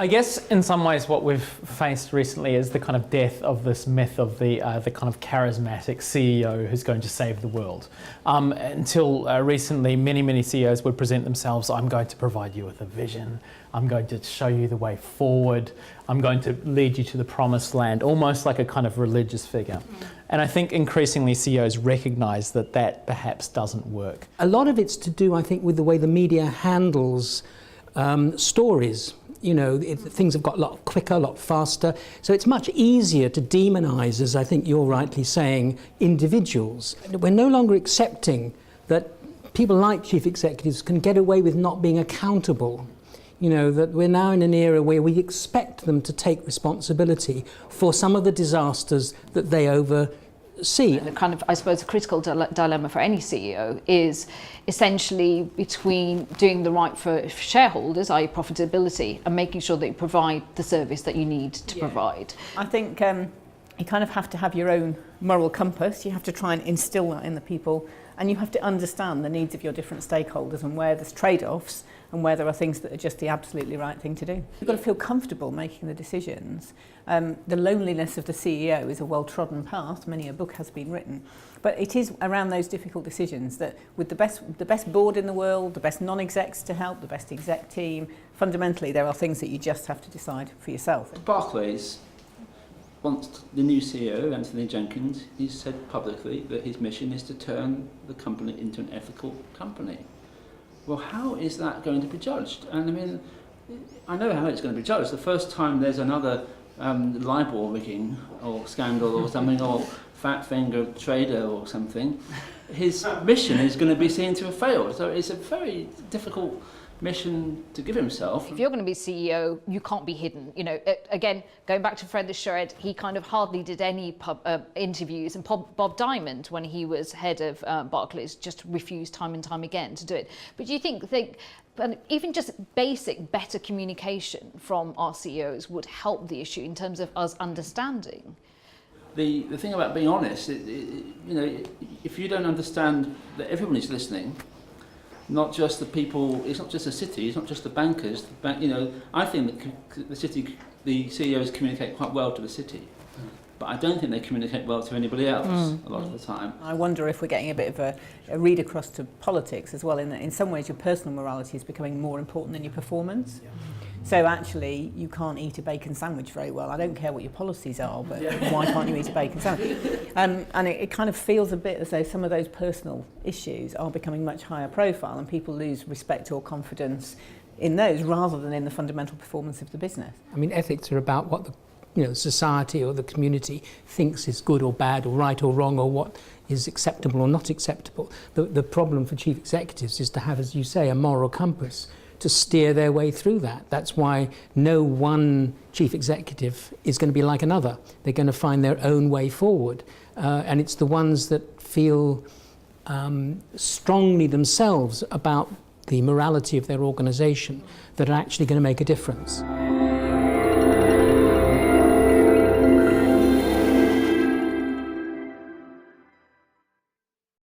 I guess in some ways what we've faced recently is the kind of death of this myth of the kind of charismatic CEO who's going to save the world. Until recently, many CEOs would present themselves, I'm going to provide you with a vision, I'm going to show you the way forward, I'm going to lead you to the promised land, almost like a kind of religious figure. And I think increasingly CEOs recognise that that perhaps doesn't work. A lot of it's to do, I think, with the way the media handles stories. You know, things have got a lot quicker, a lot faster. So it's much easier to demonise, as I think you're rightly saying, individuals. We're no longer accepting that people like chief executives can get away with not being accountable. You know, that we're now in an era where we expect them to take responsibility for some of the disasters that they oversee. The kind of, I suppose, a critical dilemma for any CEO is essentially between doing the right for shareholders, i.e. profitability, and making sure that you provide the service that you need to provide. I think you kind of have to have your own moral compass. You have to try and instill that in the people, and you have to understand the needs of your different stakeholders and where there's trade-offs and where there are things that are just the absolutely right thing to do. You've got to feel comfortable making the decisions. The loneliness of the CEO is a well-trodden path. Many a book has been written. But it is around those difficult decisions that with the best board in the world, the best non-execs to help, the best exec team, fundamentally there are things that you just have to decide for yourself. Barclays, once the new CEO, Anthony Jenkins, he said publicly that his mission is to turn the company into an ethical company. Well, how is that going to be judged? And I mean, I know how it's going to be judged. The first time there's another LIBOR rigging or scandal or something, or fat finger trader or something, his mission is going to be seen to have failed. So it's a very difficult mission to give himself. If you're going to be CEO, you can't be hidden. You know, again, going back to Fred the Shred, he kind of hardly did any interviews, and Bob Diamond, when he was head of Barclays, just refused time and time again to do it. But do you think even just basic, better communication from our CEOs would help the issue in terms of us understanding? The thing about being honest, you know, if you don't understand that everybody's listening, not just the people, it's not just the city, it's not just the bankers, you know, I think that the CEOs communicate quite well to the city, but I don't think they communicate well to anybody else a lot of the time. I wonder if we're getting a bit of a read across to politics as well, in that in some ways your personal morality is becoming more important than your performance. So actually, you can't eat a bacon sandwich very well. I don't care what your policies are, but why can't you eat a bacon sandwich? And it kind of feels a bit as though some of those personal issues are becoming much higher profile, and people lose respect or confidence in those rather than in the fundamental performance of the business. I mean, ethics are about what the society or the community thinks is good or bad or right or wrong, or what is acceptable or not acceptable. The problem for chief executives is to have, as you say, a moral compass to steer their way through that. That's why no one chief executive is going to be like another. They're going to find their own way forward. And it's the ones that feel strongly themselves about the morality of their organisation that are actually going to make a difference.